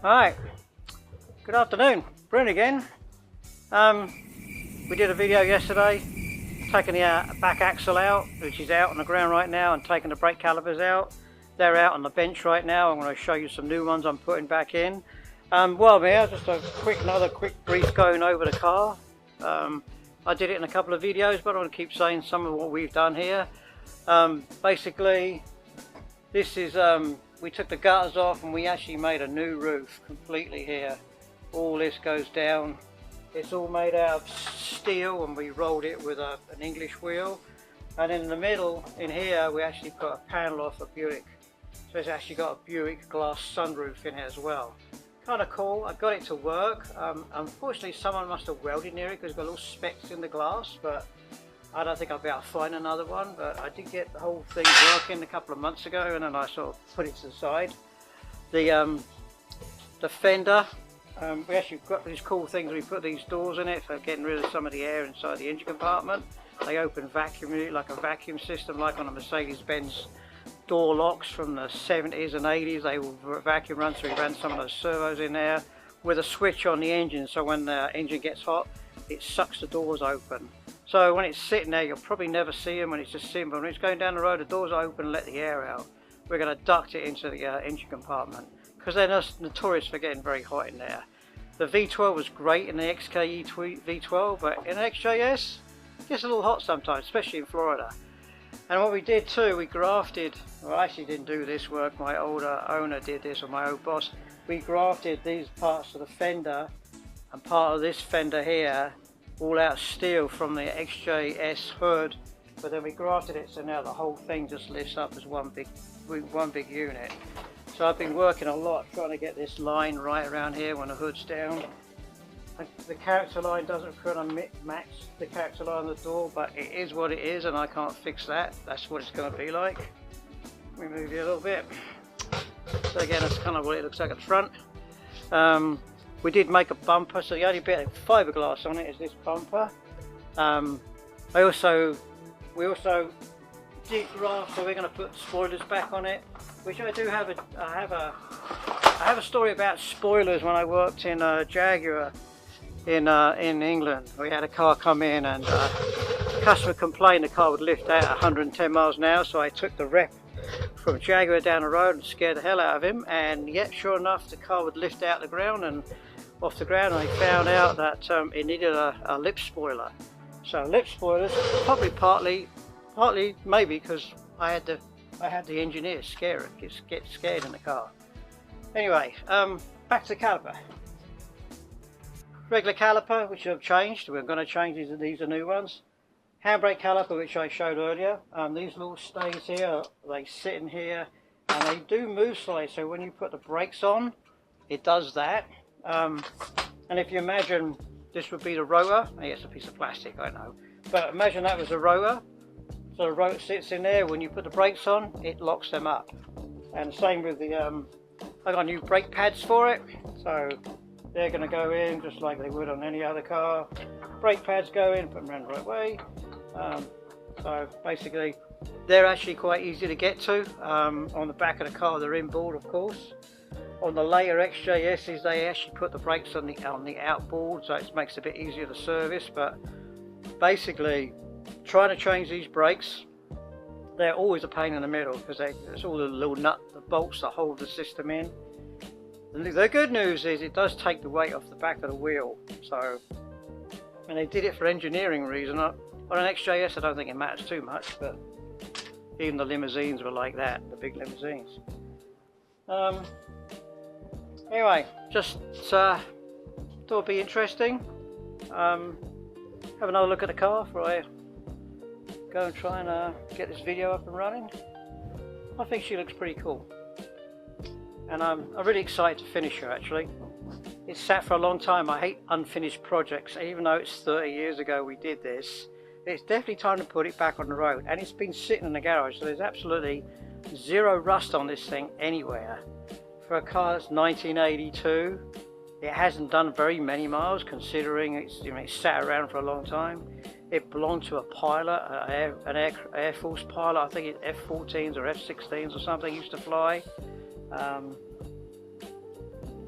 Alright, good afternoon, Brent again. We did a video yesterday taking the back axle out, which is out on the ground right now, and taking the brake calipers out. They're out on the bench right now. I'm going to show you some new ones I'm putting back in. Well, yeah, just another quick brief going over the car. I did it in a couple of videos, but I want to keep saying some of what we've done here. Basically, this is we took the gutters off and we actually made a new roof completely here. All this goes down. It's all made out of steel, and we rolled it with an English wheel. And in the middle, in here, we actually put a panel off a Buick. So it's actually got a Buick glass sunroof in it as well. Kind of cool. I got it to work. Unfortunately, someone must have welded near it because it's got little specks in the glass, but I don't think I'll be able to find another one. But I did get the whole thing working a couple of months ago, and then I sort of put it to the side. The fender, we actually got these cool things. We put these doors in it for getting rid of some of the air inside the engine compartment. They open vacuum, like a vacuum system, like on a Mercedes-Benz door locks from the 70s and 80s. They will vacuum run, so we ran some of those servos in there with a switch on the engine, so when the engine gets hot, it sucks the doors open. So when it's sitting there, you'll probably never see them when it's just sitting, but when it's going down the road, the doors are open and let the air out. We're going to duct it into the engine compartment because they're notorious for getting very hot in there. The V12 was great in the XKE V12, but in an XJS, it gets a little hot sometimes, especially in Florida. And what we did too, we grafted, well, I actually didn't do this work, my older owner did this, or my old boss. We grafted these parts of the fender and part of this fender here all out of steel from the XJS hood, but then we grafted it so now the whole thing just lifts up as one big unit. So I've been working a lot trying to get this line right around here when the hood's down. The character line doesn't kind of match the character line on the door, but it is what it is and I can't fix that. That's what it's going to be like. Let me move you a little bit. So again, that's kind of what it looks like at the front. We did make a bumper, so the only bit of fiberglass on it is this bumper. We also did graft, so we're going to put spoilers back on it, which I do have I have a story about spoilers when I worked in Jaguar in England. We had a car come in and the customer complained the car would lift out at 110 miles an hour, so I took the rep from Jaguar down the road and scared the hell out of him, and yet sure enough the car would lift out the ground and off the ground, and I found out that it needed a lip spoiler. So lip spoilers, probably partly maybe because I had the engineer get scared in the car. Anyway, back to the caliper. Regular caliper, which I've changed. We're going to change these are new ones. Handbrake caliper, which I showed earlier. These little stays here, they sit in here and they do move slightly, so when you put the brakes on, it does that. And if you imagine this would be the rotor, it's a piece of plastic, I know, but imagine that was a rotor. So the rotor sits in there, when you put the brakes on, it locks them up. And same with the, I got new brake pads for it, so they're going to go in just like they would on any other car. Brake pads go in, put them around the right way. So basically, they're actually quite easy to get to. On the back of the car, they're inboard, of course. On the later XJSs, they actually put the brakes on the outboard, so it makes it a bit easier to service. But basically, trying to change these brakes, they're always a pain in the middle because it's all the little the bolts that hold the system in. The good news is it does take the weight off the back of the wheel. So, and they did it for engineering reason. On an XJS, I don't think it matters too much, but even the limousines were like that, the big limousines. Anyway, just thought it'd be interesting. Have another look at the car before I go and try and get this video up and running. I think she looks pretty cool, and I'm really excited to finish her. Actually, it's sat for a long time. I hate unfinished projects, even though it's 30 years ago we did this. It's definitely time to put it back on the road, and it's been sitting in the garage, so there's absolutely zero rust on this thing anywhere. For a car that's 1982, it hasn't done very many miles considering it's sat around for a long time. It belonged to a pilot, an Air Force pilot, I think it's F-14s or F-16s or something, used to fly.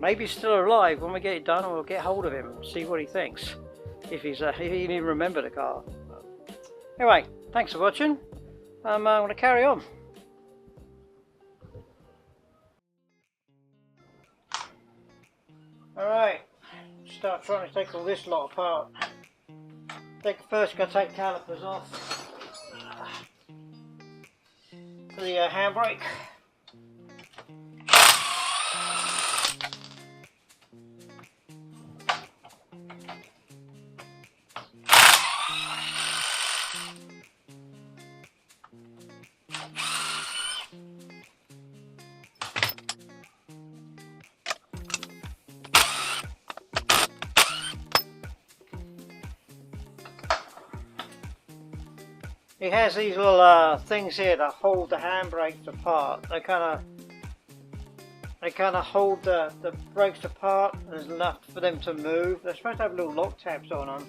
maybe he's still alive. When we get it done, we'll get hold of him, see what he thinks, if he can even remember the car. Anyway, thanks for watching. I'm going to carry on. Alright, start trying to take all this lot apart. First, got to take calipers off for the handbrake. It has these little things here that hold the handbrakes apart. They kind of hold the brakes apart. There's enough for them to move. They're supposed to have little lock tabs on them.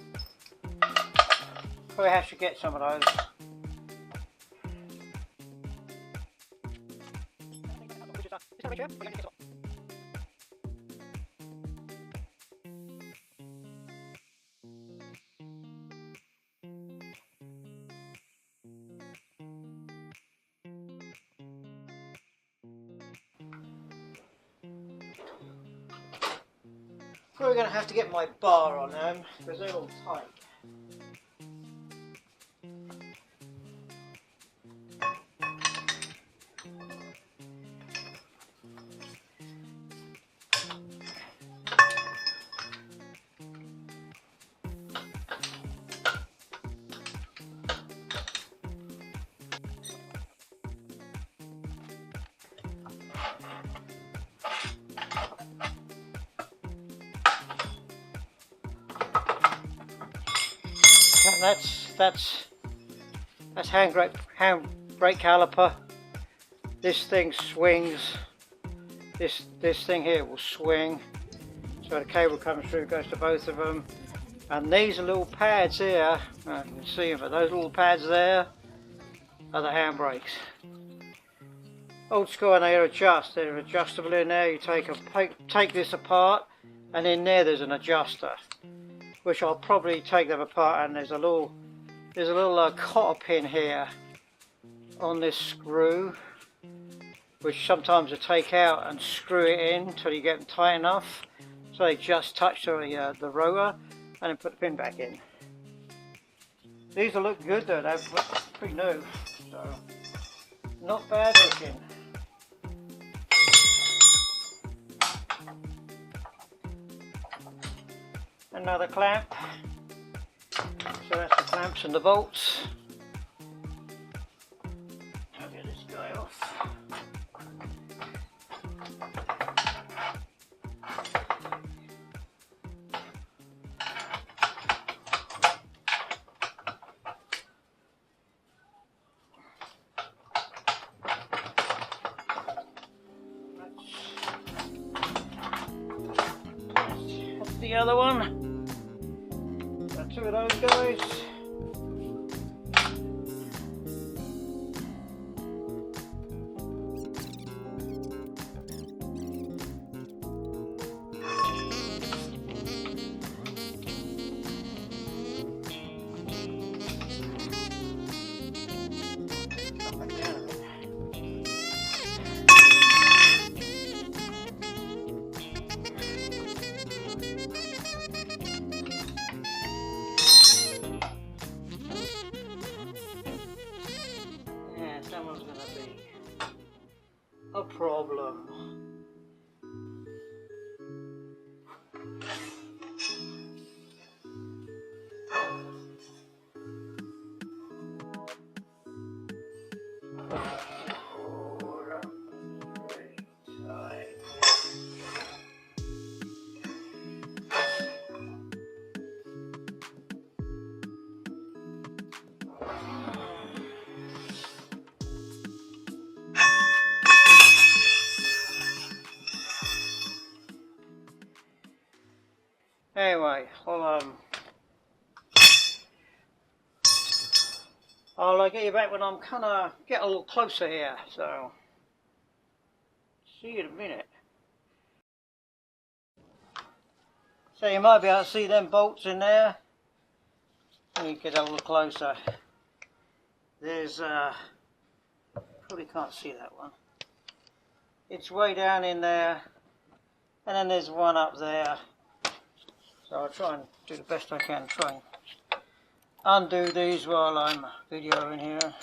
Probably have to get some of those. Probably going to have to get my bar on them because they're all tight. And that's handbrake caliper. This thing swings. This thing here will swing. So the cable comes through, goes to both of them. And these are little pads here. You can see them, but those little pads there are the handbrakes. Old school, and they adjust. They're adjustable in there. You take this apart, and in there there's an adjuster, which I'll probably take them apart. And there's a little cotter pin here on this screw, which sometimes I take out and screw it in until you get them tight enough so they just touch the rotor, and then put the pin back in. These will look good though. They're pretty new, so not bad looking. Another clamp. So that's the clamps and the bolts. I'll get this guy off. That's the other one. Two of those guys. Someone's going to be a problem. Anyway, I'll get you back when I'm kind of get a little closer here. So, see you in a minute. So you might be able to see them bolts in there. Let me get a little closer. There's probably can't see that one. It's way down in there, and then there's one up there. So I'll try and do the best I can. Try and undo these while I'm videoing here.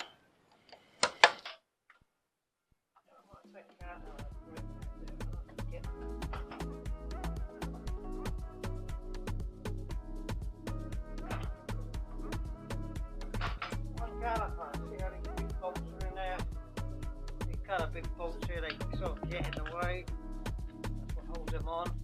See how these big bolts are in there? These kind of big bolts here, they sort of get in the way. That's what holds them on.